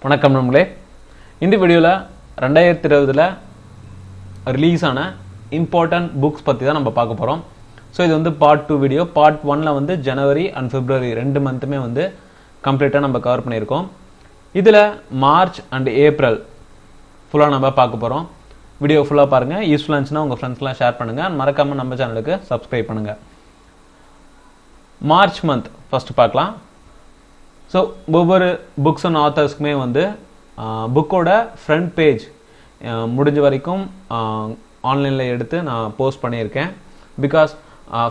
வணக்கம் நண்பர்களே. இந்த வீடியோவில் 2020 ரிலீஸ் ஆன இம்பார்ட்டன்ட் புக்ஸ் பற்றி தான் நம்ம பார்க்க போகிறோம். ஸோ இது வந்து பார்ட் 2 வீடியோ. பார்ட் 1ல் வந்து ஜனவரி அண்ட் பிப்ரவரி 2 மந்த்துமே வந்து கம்ப்ளீட்டாக நம்ம கவர் பண்ணியிருக்கோம். இதில் மார்ச் அண்ட் ஏப்ரல் ஃபுல்லாக நம்ம பார்க்க போகிறோம். வீடியோ ஃபுல்லாக பாருங்கள். யூஸ்ஃபுல்லாக இருந்துச்சுன்னா உங்கள் ஃப்ரெண்ட்ஸ்லாம் ஷேர் பண்ணுங்கள். மறக்காமல் நம்ம சேனலுக்கு சப்ஸ்கிரைப் பண்ணுங்கள். மார்ச் மந்த் ஃபஸ்ட்டு பார்க்கலாம். ஸோ ஒவ்வொரு புக்ஸ் அண்ட் ஆத்தர்ஸ்க்குமே வந்து புக்கோட ஃப்ரண்ட் பேஜ் முடிஞ்ச வரைக்கும் ஆன்லைனில் எடுத்து நான் போஸ்ட் பண்ணியிருக்கேன். பிகாஸ்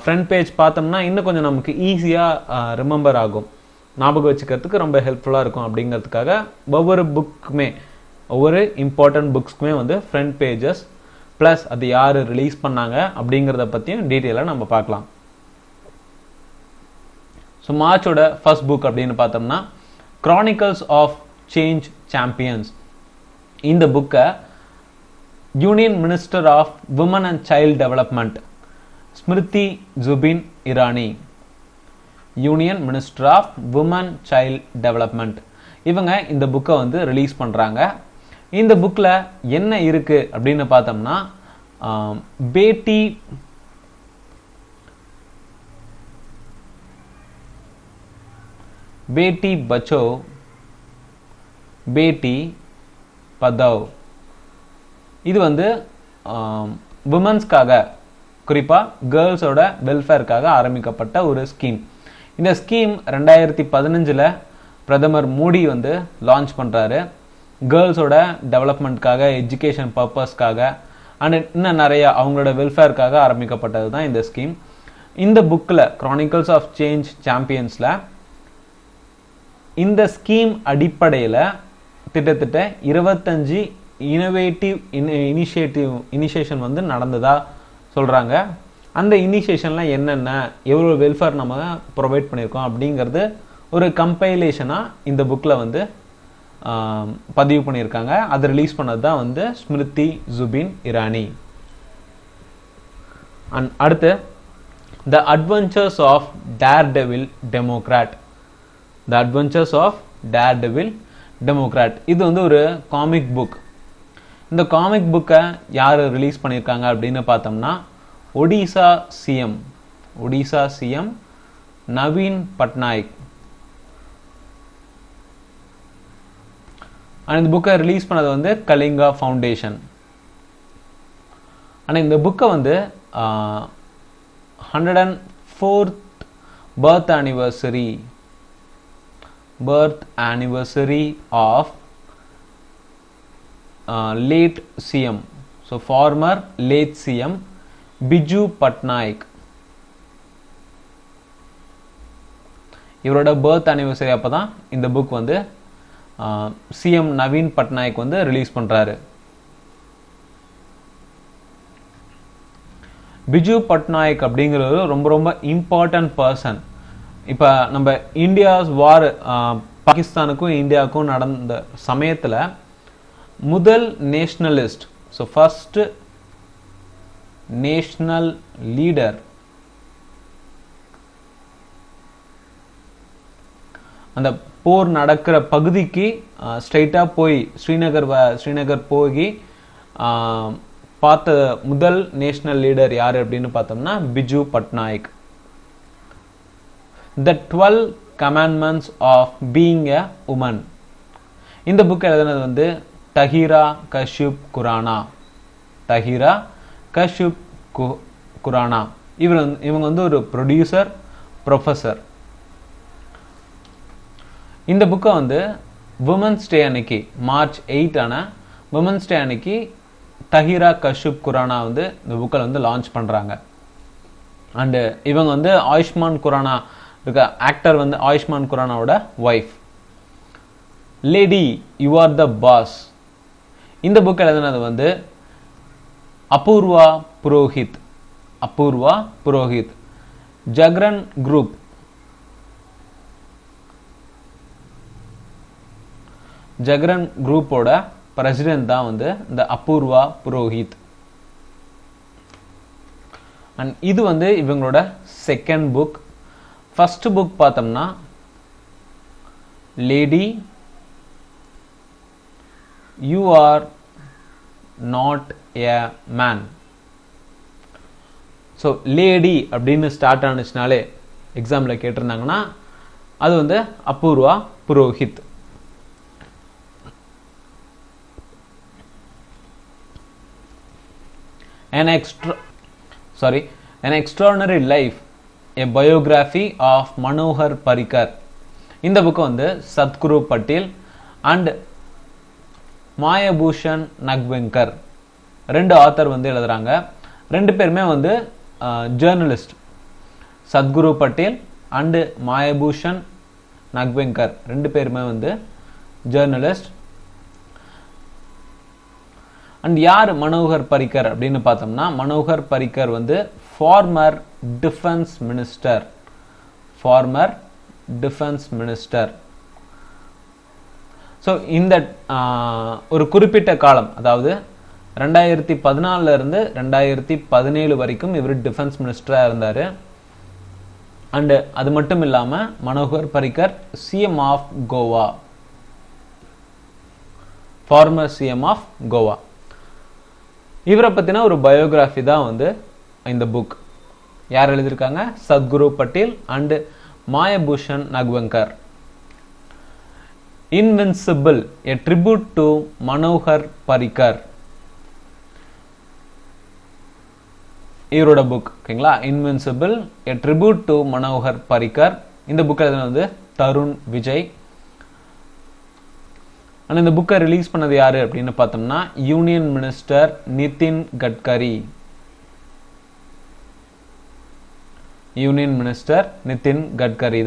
ஃப்ரண்ட் பேஜ் பார்த்தோம்னா இன்னும் கொஞ்சம் நமக்கு ஈஸியாக ரிமெம்பர் ஆகும், ஞாபகம் வச்சுக்கிறதுக்கு ரொம்ப ஹெல்ப்ஃபுல்லாக இருக்கும். அப்படிங்கிறதுக்காக ஒவ்வொரு இம்பார்ட்டன்ட் புக்ஸ்க்குமே வந்து ஃப்ரண்ட் பேஜஸ் ப்ளஸ் அது யார் ரிலீஸ் பண்ணாங்க அப்படிங்கிறத பற்றியும் டீட்டெயிலாக நம்ம பார்க்கலாம். ஸோ மார்ச்சோட ஃபர்ஸ்ட் புக் அப்படின்னு பார்த்தோம்னா கிரானிக்கல்ஸ் ஆஃப் சேஞ்ச் சாம்பியன்ஸ். இந்த புக்கை union minister of women and child development Smriti Zubin Irani, union minister of women child development, இவங்க இந்த புக்கை வந்து ரிலீஸ் பண்ணுறாங்க. இந்த புக்கில் என்ன இருக்குது அப்படின்னு பார்த்தோம்னா பேட்டி பச்சோ பேட்டி பதாவ், இது வந்து விமன்ஸ்க்காக, குறிப்பாக கேர்ள்ஸோட வெல்ஃபேருக்காக ஆரம்பிக்கப்பட்ட ஒரு ஸ்கீம். இந்த ஸ்கீம் 2015 பிரதமர் மோடி வந்து லான்ச் பண்ணுறாரு. கேர்ள்ஸோட டெவலப்மெண்ட்காக, எஜுகேஷன் பர்பஸ்க்காக அண்ட் இன்னும் நிறைய அவங்களோட வெல்ஃபேருக்காக ஆரம்பிக்கப்பட்டது தான் இந்த ஸ்கீம். இந்த புக்கில் கிரானிக்கல்ஸ் ஆஃப் சேஞ்ச் சாம்பியன்ஸில் இந்த ஸ்கீம் அடிப்படையில் கிட்டத்தட்ட 25 இனோவேட்டிவ் இனிஷியேஷன் வந்து நடந்ததா சொல்கிறாங்க. அந்த இனிஷியேஷன்லாம் என்னென்ன, எவ்வளோ வெல்ஃபேர் நம்ம ப்ரொவைட் பண்ணியிருக்கோம் அப்படிங்கிறது ஒரு கம்பைலேஷனாக இந்த புக்கில் வந்து பதிவு பண்ணியிருக்காங்க. அதை ரிலீஸ் பண்ணது தான் வந்து ஸ்மிருதி ஜுபின் இரானி. அண்ட் அடுத்து the adventures of daredevil democrat, the adventures of daredevil democrat, இது வந்து ஒரு காமிக் புக். இந்த காமிக் புக்கை யார் ரிலீஸ் பண்ணியிருக்காங்க அப்படின்னு பார்த்தோம்னா ஒடிசா சிஎம் நவீன் பட்நாயக். அண்ட் இந்த புக்கை ரிலீஸ் பண்ணது வந்து கலிங்கா ஃபவுண்டேஷன். ஆனால் இந்த புக்கை வந்து 104th birth anniversary of late CM, so former late CM Biju Patnaik, இவரோட பர்த் அனிவர்சரி அப்போ தான் இந்த புக் வந்து சிஎம் நவீன் பட்நாயக் வந்து ரிலீஸ் பண்ணுறாரு. பிஜு பட்நாயக் அப்படிங்கிறது ரொம்ப ரொம்ப இம்பார்ட்டன்ட் பர்சன். இப்போ நம்ம இந்தியாஸ் வார், பாகிஸ்தானுக்கும் இந்தியாவுக்கும் நடந்த சமயத்தில் முதல் nationalist, so first national leader, அந்த போர் நடக்கிற பகுதிக்கு ஸ்ட்ரைட்டாக போய் ஸ்ரீநகர் போய் பார்த்த முதல் நேஷ்னல் லீடர் யார் அப்படின்னு பார்த்தோம்னா Biju Patnaik. The 12 Commandments of Being a Woman, இந்த புக் எழுதுனது வந்து தஹீரா கஷ்யப் குரானா. இவங்க வந்து ஒரு ப்ரொடியூசர், ப்ரொஃபஸர். இந்த புக்கை வந்து விமன்ஸ் டே அன்னைக்கு, மார்ச் 8 விமன்ஸ் டே அன்னைக்கு தஹீரா கஷ்யப் குரானா வந்து இந்த புக்கில் வந்து லான்ச் பண்ணுறாங்க. அண்டு இவங்க வந்து ஆயுஷ்மான் குரானா இருக்க ஆக்டர் வந்து ஆயுஷ்மான் குரானாவோட wife. Lady you are the boss, இந்த புக் எழுதுனது வந்து அபூர்வா புரோஹித். ஜக்ரன் குரூப்போட பிரசிடென்ட் தான் வந்து இந்த அபூர்வா புரோஹித். அண்ட் இது வந்து இவங்களோட செகண்ட் புக். ஃபர்ஸ்ட் புக் பார்த்தோம்னா lady you R not a man. So lady அப்படின்னு ஸ்டார்ட் ஆனிச்சுனாலே எக்ஸாமில் கேட்டிருந்தாங்கன்னா அது வந்து Apoorva Purohit. An Extraordinary Life, a Biography of Manohar Parrikar. இந்த புக் வந்து சத்குரு பட்டேல் அண்ட் மாயபூஷன் நக்வெங்கர் ரெண்டு ஆத்தர் வந்து எழுதுறாங்க. ரெண்டு பேருமே வந்து ஜேர்னலிஸ்ட். சத்குரு பட்டேல் அண்ட் மாயபூஷன் நக்வெங்கர் ரெண்டு பேருமே வந்து ஜேர்னலிஸ்ட். அண்ட் யார் மனோகர் பரிக்கர் அப்படின்னு பார்த்தோம்னா, மனோகர் பரிக்கர் வந்து ஃபார்மர் டிஃபென்ஸ் மினிஸ்டர். ஸோ இந்த ஒரு குறிப்பிட்ட காலம், அதாவது 2014 இருந்து 2017 வரைக்கும் இவர் டிஃபென்ஸ் மினிஸ்டராக இருந்தார். அண்டு அது மட்டும் இல்லாமல் Manohar Parrikar CM of Goa, former CM of Goa. இவரை பற்றின ஒரு பயோகிராஃபி தான் வந்து இந்த புக். யார் எழுதியிருக்காங்க? Sadguru Patel and Mayabhushan Nagvenkar. Invincible, a tribute to Manohar Parrikar, இவரோட புக். ஓகேங்களா? Invincible, a tribute to Manohar Parrikar. இந்த புக் எழுதினது வந்து தருண் விஜய். ஆனால் இந்த புக்கை ரிலீஸ் பண்ணது யாரு அப்படின்னு பார்த்தோம்னா, யூனியன் மினிஸ்டர் நிதின் கட்கரி.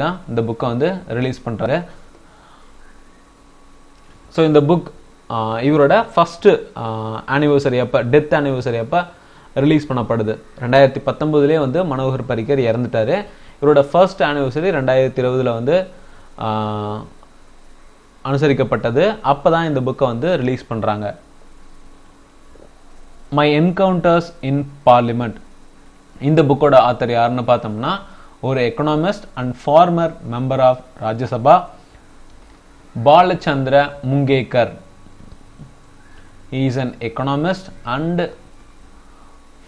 தான் இந்த புக்கை வந்து ரிலீஸ் பண்றாரு. ஸோ இந்த புக் இவரோட ஃபர்ஸ்ட் ஆனிவர்சரி அப்போ, டெத் ஆனிவர்சரி அப்போ ரிலீஸ் பண்ணப்படுது. 2019 வந்து மனோகர் பரிக்கர் இறந்துட்டாரு. இவரோட ஃபர்ஸ்ட் ஆனிவர்சரி 2020 வந்து அனுசரிக்கப்பட்டது. அப்பதான் இந்த புக்கை வந்து ரிலீஸ் பண்றாங்க. மை என்கவுண்டர்ஸ் இன் பார்லிமெண்ட், இந்த புக்கோட ஆத்தர் யாருன்னு பார்த்தோம்னா, ஒரு economist and former member of Rajya Sabha, Balachandra Mungekar. He is an economist and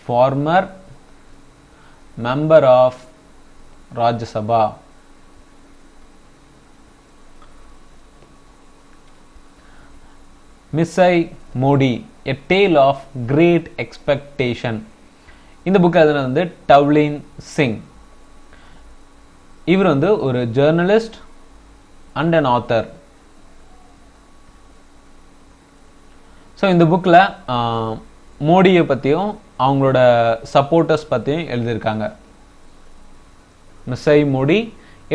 former member of Rajya Sabha. Messiah Modi, a tale of great expectation. இந்த புக் எழுதுனது வந்து டவ்லின் சிங். இவர் வந்து ஒரு journalist and an author. So இந்த புக்கில் மோடியை பற்றியும் அவங்களோட சப்போர்ட்டர்ஸ் பற்றியும் எழுதியிருக்காங்க. Messiah Modi,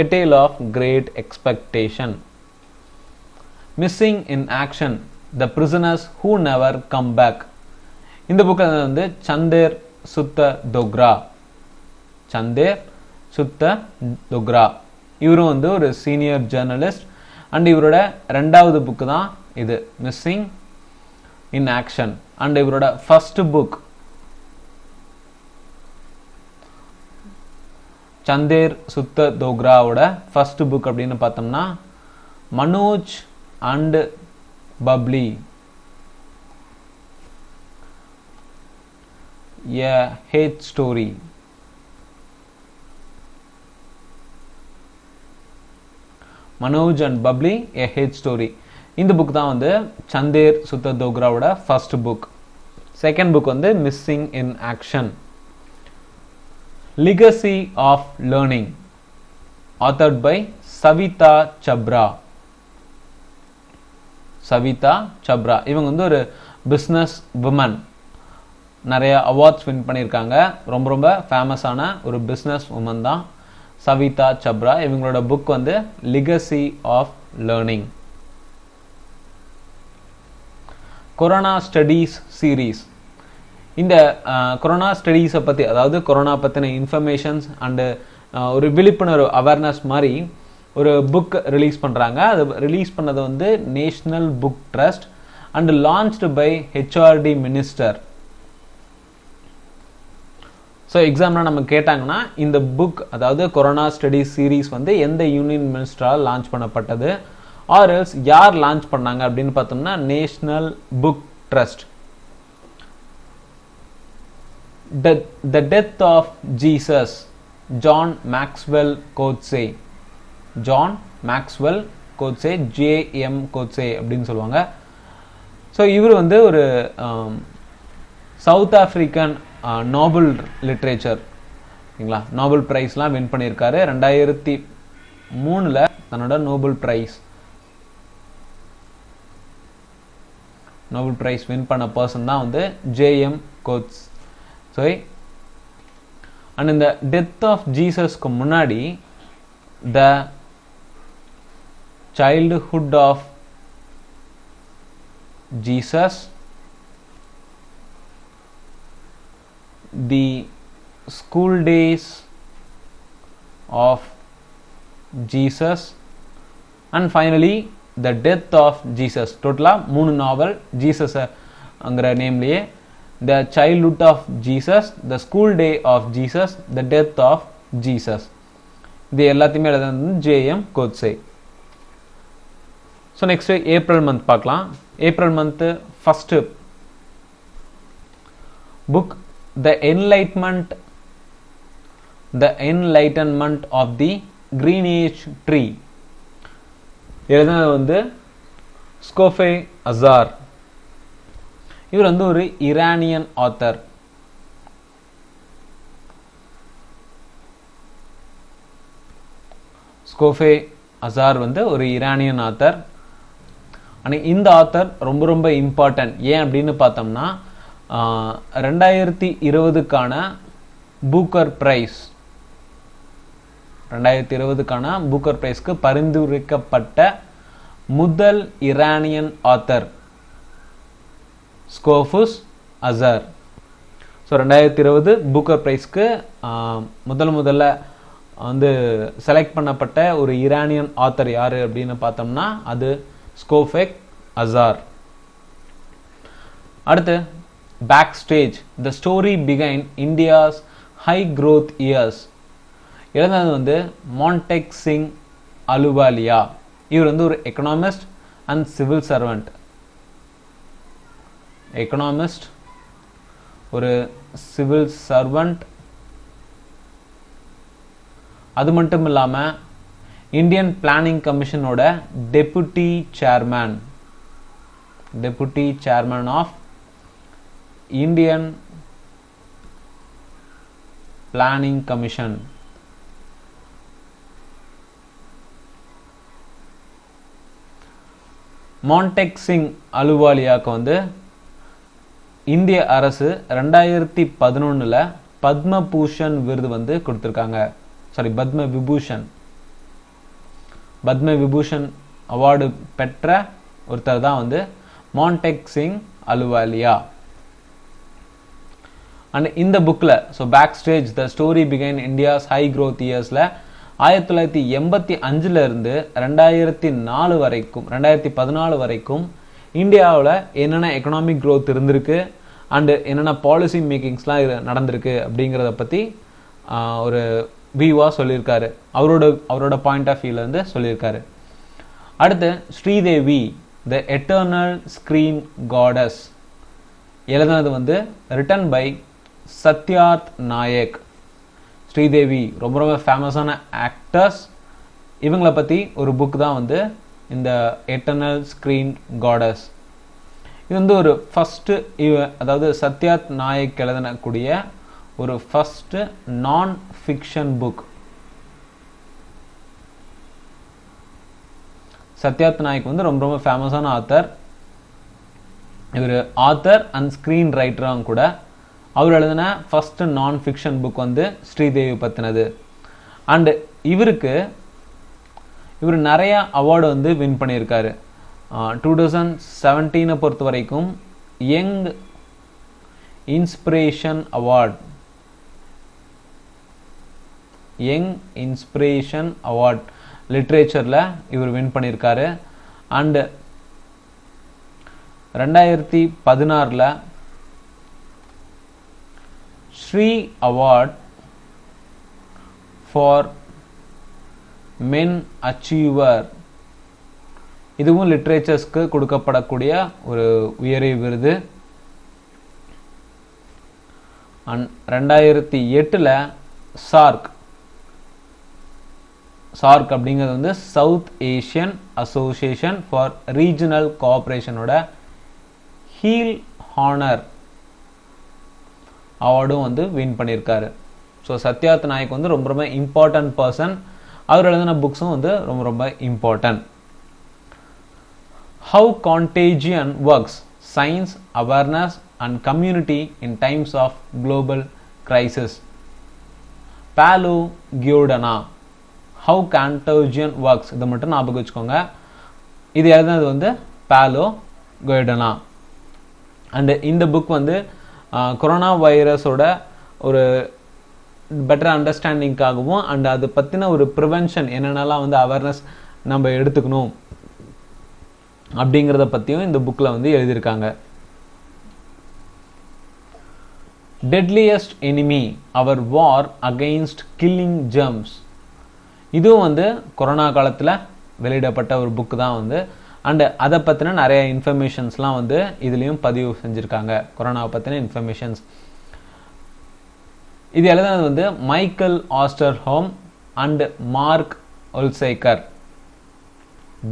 a tale of great expectation. Missing in action, The Prisoners Who Never Come Back. இந்த புக் வந்து சந்தேர் சுத்த தொக்ரா. இவரும் வந்து ஒரு சீனியர் ஜேர்னலிஸ்ட். அண்ட் இவரோட ரெண்டாவது புக் தான் இது, மிஸ்ஸிங் இன் ஆக்ஷன். அண்ட் இவரோட ஃபர்ஸ்ட் புக் சந்தேர் சுத்த தொக்ராவோட ஃபர்ஸ்ட் புக் அப்படின்னு பார்த்தோம்னா, Manoj and Babli, a hate story. Manoj and Babli, a hate story. இந்த புக் தான் வந்து சந்தேர் சுத்த தோக்ராவோட ஃபர்ஸ்ட் புக். செகண்ட் புக் வந்து missing in action. Legacy of Learning, authored by Savita Chhabra. இவங்க வந்து ஒரு பிஸ்னஸ் உமன், நிறைய அவார்ட்ஸ் வின் பண்ணியிருக்காங்க. ரொம்ப ரொம்ப ஃபேமஸான ஒரு பிஸ்னஸ் உமன் தான் சவிதா சப்ரா. இவங்களோட புக் வந்து legacy of learning. Corona studies series. இந்த கொரோனா ஸ்டடீஸை பற்றி, அதாவது கொரோனா பற்றின இன்ஃபர்மேஷன்ஸ் அண்டு ஒரு விழிப்புணர்வு அவேர்னஸ் மாதிரி ஒரு புக் ரிலீஸ் பண்ணுறாங்க. அது ரிலீஸ் பண்ணது வந்து national book trust and launched by HRD minister. So example நம்ம கேட்டாங்கன்னா, இந்த புக், அதாவது கொரோனா ஸ்டடீஸ் சீரீஸ் வந்து எந்த யூனியன் மினிஸ்டரால் லான்ச் பண்ணப்பட்டது, ஆர் எல்ஸ் யார் லான்ச் பண்ணாங்க அப்படின்னு பார்த்தோம்னா national book trust. The Death of Jesus, John Maxwell Coetzee. John Maxwell Coetzee, J.M. Coetzee அப்படின்னு சொல்லுவாங்க. ஸோ இவர் வந்து ஒரு சவுத் ஆப்பிரிக்கன் நோபல் லிட்ரேச்சர், ஓகேங்களா, நோபல் ப்ரைஸ்லாம் வின் பண்ணியிருக்காரு. 2003 தன்னோட நோபல் ப்ரைஸ் வின் பண்ண பர்சன் தான் வந்து J.M. Coetzee. ஸோ அண்ட் இந்த டெத் ஆஃப் ஜீசஸ்க்கு முன்னாடி the childhood of Jesus, the school days of Jesus and finally the death of Jesus. டோட்டலாக 3 நாவல் ஜீசஸ் அங்கிற நேம்லேயே. The childhood of Jesus, the school day of Jesus, the death of Jesus. இது எல்லாத்தையுமே எழுதுனது J.M. Coetzee. So next April month பார்க்கலாம். April month first book The Enlightenment of the Green Age Tree. எழுதுனது வந்து ஸ்கோஃபே அசார். இவர் வந்து ஒரு ஈரானியன் ஆத்தர். ஸ்கோஃபே அசார் வந்து ஒரு ஈரானியன் ஆத்தர். ஆனால் இந்த ஆத்தர் ரொம்ப ரொம்ப இம்பார்ட்டன்ட். ஏன் அப்படின்னு பார்த்தோம்னா 2020க்கான பூக்கர் பிரைஸ், 2020க்கான பூக்கர் பிரைஸ்க்கு பரிந்துரைக்கப்பட்ட முதல் Iranian author Shokoofeh Azar. So 2020 Booker பிரைஸ்க்கு முதல்ல வந்து செலக்ட் பண்ணப்பட்ட ஒரு ஈரானியன் ஆத்தர் யாரு அப்படின்னு பார்த்தோம்னா அது ஸ்கோஃபெக் அசார். அடுத்து பேக் ஸ்டேஜ், த ஸ்டோரி பிகைன் இந்தியாஸ் ஹை க்ரோத் இயர்ஸ். எழுதுனது வந்து மான்டெக் சிங் அலுவாலியா. இவர் வந்து ஒரு economist and civil servant. Economist, ஒரு சிவில் சர்வெண்ட். அது மட்டும் இல்லாமல் இந்தியன் பிளானிங் கமிஷனோட deputy chairman of Indian planning commission. Montek Singh அலுவாலியாவுக்கு வந்து இந்திய அரசு 2011 பத்ம பூஷன் விருது வந்து கொடுத்துருக்காங்க. பத்ம விபூஷன் அவார்டு பெற்ற ஒருத்தர் தான் வந்து மான்டெக் சிங் அலுவாலியா. அண்ட் இந்த புக்கில் so back stage the story பிகைன் இந்தியாஸ் ஹை க்ரோத் இயர்ஸில் 1985 இருந்து 2014 வரைக்கும் இந்தியாவில் என்னென்ன எக்கனாமிக் க்ரோத் இருந்திருக்கு அண்டு என்னென்ன பாலிசி மேக்கிங்ஸ்லாம் நடந்திருக்கு அப்படிங்கிறத பற்றி ஒரு வியூவாக சொல்லியிருக்காரு. அவரோட பாயிண்ட் ஆஃப் வியூலேருந்து சொல்லியிருக்காரு. அடுத்து Sridevi, the eternal screen goddess. எழுதுனது வந்து ரிட்டன் பை சத்யார்த் நாயக். ஸ்ரீதேவி ரொம்ப ரொம்ப ஃபேமஸான ஆக்டர்ஸ். இவங்களை பற்றி ஒரு புக் தான் வந்து இந்த எட்டர்னல் ஸ்க்ரீன் காடஸ். இது வந்து ஒரு ஃபஸ்ட்டு, அதாவது சத்யார்த் நாயக் எழுதக்கூடிய ஒரு ஃபஸ்ட்டு நான் ஃபிக்ஷன் புக். சத்யார்த் நாயக் வந்து ரொம்ப ரொம்ப ஃபேமஸான ஆத்தர். இவர் ஆத்தர் அண்ட் ஸ்க்ரீன் ரைட்டராக கூட. அவர் எழுதின ஃபஸ்ட்டு நான் ஃபிக்ஷன் புக் வந்து ஸ்ரீதேவி பற்றினது. அண்டு இவர் நிறைய அவார்டு வந்து வின் பண்ணியிருக்காரு. 2017 பொறுத்த வரைக்கும் யங் இன்ஸ்பிரேஷன் அவார்ட் லிட்ரேச்சரில் இவர் வின் பண்ணியிருக்காரு. And 2016 Shri award for men achiever இதுவும் லிட்ரேச்சர்ஸ்க்கு கொடுக்கப்படக்கூடிய ஒரு உயரிய விருது. 2008 சார்க் அப்படிங்கிறது வந்து South Asian association for regional கோஆபரேஷனோட ஹீல் ஹானர் அவார்டும் வந்து வின் பண்ணியிருக்காரு. ஸோ சத்யார்த் நாயக் வந்து ரொம்ப ரொம்ப இம்பார்ட்டன்ட் பர்சன். அவர் எழுதின புக்ஸும் வந்து ரொம்ப ரொம்ப important. How Contagion Works, Science, Awareness and Community in Times of Global Crisis. Paulo Giordano, How Contagion Works. இதை மட்டும் ஞாபகம் வச்சுக்கோங்க. இது எழுதுனது வந்து பாலோ கியோர்டானோ. அண்ட் இந்த புக் வந்து கொரோனா வைரஸோட ஒரு பெட்டர் அண்டர்ஸ்டாண்டிங்காகவும் அண்ட் அதை பற்றின ஒரு ப்ரிவென்ஷன் என்னென்னலாம் வந்து அவேர்னஸ் நம்ம எடுத்துக்கணும் அப்படிங்கிறத பற்றியும் இந்த புக்கில் வந்து எழுதியிருக்காங்க. டெட்லியஸ்ட் எனிமி, அவர் வார் அகெயின்ஸ்ட் கில்லிங் ஜெர்ம்ஸ். இதுவும் வந்து கொரோனா காலத்தில் வெளியிடப்பட்ட ஒரு புக்கு தான் வந்து. அண்டு அதை பற்றின நிறைய இன்ஃபர்மேஷன்ஸ்லாம் வந்து இதுலேயும் பதிவு செஞ்சுருக்காங்க, கொரோனாவை பற்றின இன்ஃபர்மேஷன்ஸ். இது எழுதுனது வந்து Michael Osterholm and Mark Olshaker.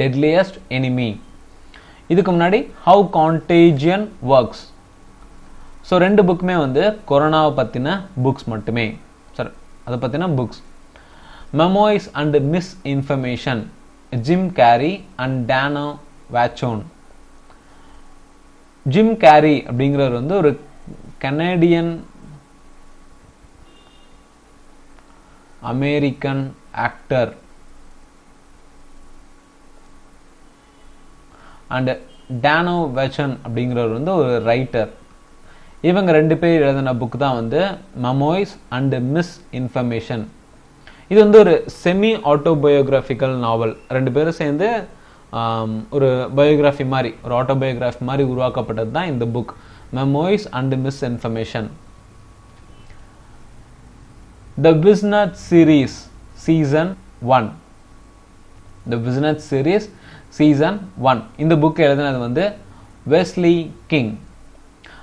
Deadliest enemy. இதுக்கு முன்னாடி ஹவு கான்டேஜியன் ஒர்க்ஸ். ஸோ ரெண்டு புக்குமே வந்து கொரோனாவை பற்றின புக்ஸ் மட்டுமே. சார் அதை பற்றின books. Memoirs and misinformation, Jim Carrey and Dana Vachon. Jim Carrey அப்படிங்கிறவர் வந்து ஒரு Canadian American actor and Dana Vachon அப்படிங்கிறவர் வந்து ஒரு ரைட்டர். இவங்க ரெண்டு பேர் எழுதின புக் தான் வந்து மெமோய்ஸ் அண்ட் மிஸ் இன்ஃபர்மேஷன். இது வந்து ஒரு செமி ஆட்டோபயோகிராஃபிக்கல் நாவல். ரெண்டு பேரும் சேர்ந்து ஒரு பயோகிராஃபி மாதிரி, ஒரு ஆட்டோபயோகிராஃபி மாதிரி உருவாக்கப்பட்டது தான் இந்த book, memoirs and misinformation. The business series season 1. The business series season 1. இந்த புக் எழுதினது வந்து வெஸ்லி கிங்.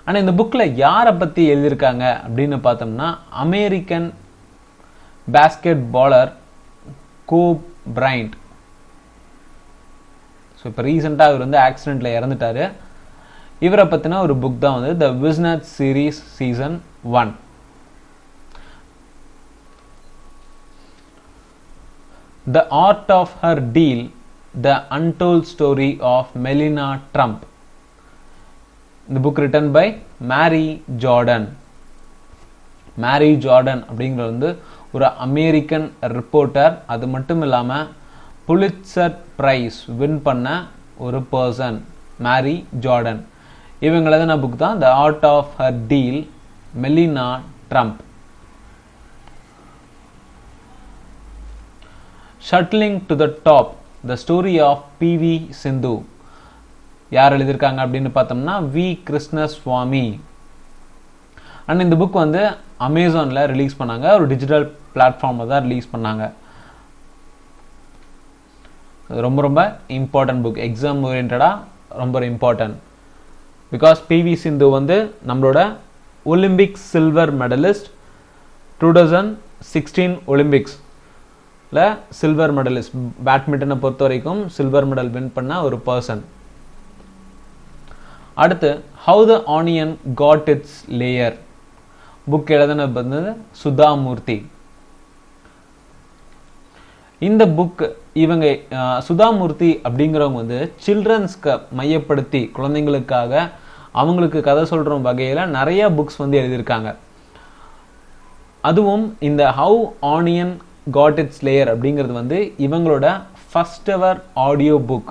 ஆனால் இந்த புக்கில் யாரை பற்றி எழுதியிருக்காங்க அப்படின்னு பார்த்தோம்னா அமெரிக்கன் பேஸ்கெட் பாலர் கோப் பிரைண்ட். ஸோ இப்போ ரீசெண்டாக இவர் வந்து ஆக்சிடெண்ட்டில் இறந்துட்டார். இவரை பற்றின ஒரு புக் தான் வந்து the business series season 1. The art of her deal, The Untold Story of Melania Trump. The book written by Mary Jordan. Mary Jordan அப்படிங்கிறது வந்து ஒரு அமெரிக்கன் ரிப்போர்ட்டர். அது மட்டும் இல்லாமல் புலிட்சர் பிரைஸ் வின் பண்ண ஒரு பர்சன், மேரி ஜார்டன். இவங்க எழுதின புக் தான் the art of her deal, Melania Trump. Shuttling to the top, the story of P V. Sindhu. யார் எழுதியிருக்காங்க அப்படின்னு பார்த்தோம்னா வி. கிருஷ்ணசுவாமி. அண்ட் இந்த புக் வந்து அமேசானில் ரிலீஸ் பண்ணாங்க, ஒரு டிஜிட்டல் பிளாட்ஃபார்மில் தான் ரிலீஸ் பண்ணாங்க. ரொம்ப ரொம்ப இம்பார்ட்டன்ட் புக், எக்ஸாம் ஓரியன்டாக ரொம்ப இம்பார்ட்டன்ட். Because PV. சிந்து வந்து நம்மளோட ஒலிம்பிக் சில்வர் மெடலிஸ்ட். 2016 ஒலிம்பிக்ஸில் சில்வர் மெடலிஸ்ட். பேட்மிண்டனை பொறுத்த வரைக்கும் சில்வர் மெடல் வின் பண்ண ஒரு பர்சன். அடுத்து how the onion got its layer. Book எழுதின வந்து சுதா மூர்த்தி. இந்த புக் இவங்க சுதாமூர்த்தி அப்படிங்கிறவங்க வந்து சில்ட்ரன்ஸ்க்கு மையப்படுத்தி குழந்தைங்களுக்காக அவங்களுக்கு கதை சொல்கிற வகையில் நிறைய புக்ஸ் வந்து எழுதியிருக்காங்க. அதுவும் இந்த how onion got its layer அப்படிங்கிறது வந்து இவங்களோட first ever audio book.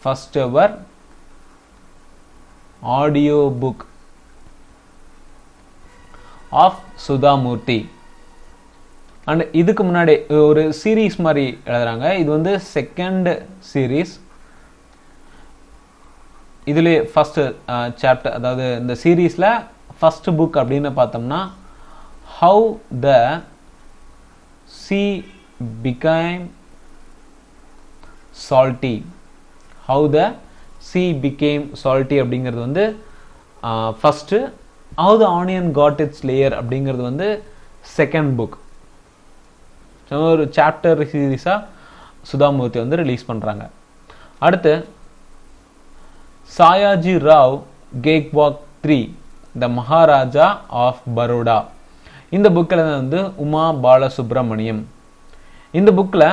First ever audio book of Sudha Murthy. And இதுக்கு முன்னாடி ஒரு சீரீஸ் மாதிரி எழுதுறாங்க. இது வந்து செகண்ட் சீரீஸ். இதுல ஃபர்ஸ்ட் சாப்டர், அதாவது இந்த சீரீஸ்ல ஃபர்ஸ்ட் புக் அப்படின்னு பார்த்தோம்னா how the sea became salty. How the sea became salty அப்படிங்கிறது வந்து first. How the onion got its layer அப்படிங்கிறது வந்து செகண்ட் புக். ஒரு சாப்டர் சீரீஸா சுதாமூர்த்தி வந்து ரிலீஸ் பண்றாங்க. அடுத்து சாயாஜி ராவ் கேக்வாக் 3 த மகாராஜா ஆஃப் பரோடா. இந்த புக்கில் வந்து உமா பாலசுப்ரமணியம். இந்த புக்கில்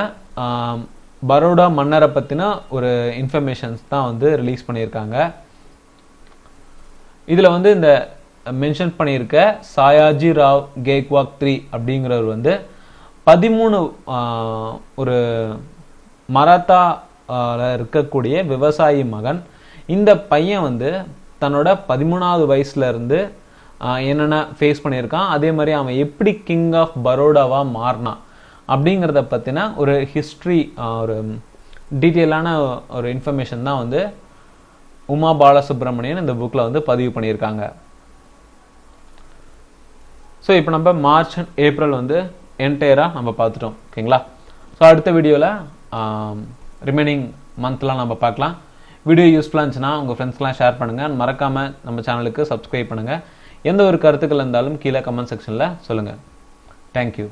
பரோடா மன்னரை பற்றின ஒரு இன்ஃபர்மேஷன்ஸ் தான் வந்து ரிலீஸ் பண்ணியிருக்காங்க. இதில் வந்து இந்த மென்ஷன் பண்ணியிருக்க சாயாஜி ராவ் கேக்வாக் 3 அப்படிங்கிறவர் வந்து 13 ஒரு மராத்தா இருக்கக்கூடிய விவசாயி மகன். இந்த பையன் வந்து தன்னோட 13வது வயசுல இருந்து என்னென்ன ஃபேஸ் பண்ணியிருக்கான், அதே மாதிரி அவன் எப்படி கிங் ஆஃப் பரோடாவா மாறினான் அப்படிங்கிறத பற்றின ஒரு ஹிஸ்ட்ரி, ஒரு டீட்டெயிலான ஒரு இன்ஃபர்மேஷன் தான் வந்து உமா பாலசுப்ரமணியன் இந்த புக்கில் வந்து பதிவு பண்ணியிருக்காங்க. ஸோ இப்போ நம்ம மார்ச் அண்ட் ஏப்ரல் வந்து என்டையராக நம்ம பார்த்துட்டோம். ஓகேங்களா? ஸோ அடுத்த வீடியோவில் ரிமைனிங் மந்த்லாம் நம்ம பார்க்கலாம். வீடியோ யூஸ்ஃபுல்லாக இருந்துச்சுன்னா உங்கள் ஃப்ரெண்ட்ஸ்க்கெலாம் ஷேர் பண்ணுங்கள். மறக்காமல் நம்ம சேனலுக்கு சப்ஸ்கிரைப் பண்ணுங்கள். எந்த ஒரு கருத்துக்கள் இருந்தாலும் கீழே கமெண்ட் செக்ஷனில் சொல்லுங்கள். தேங்க்யூ.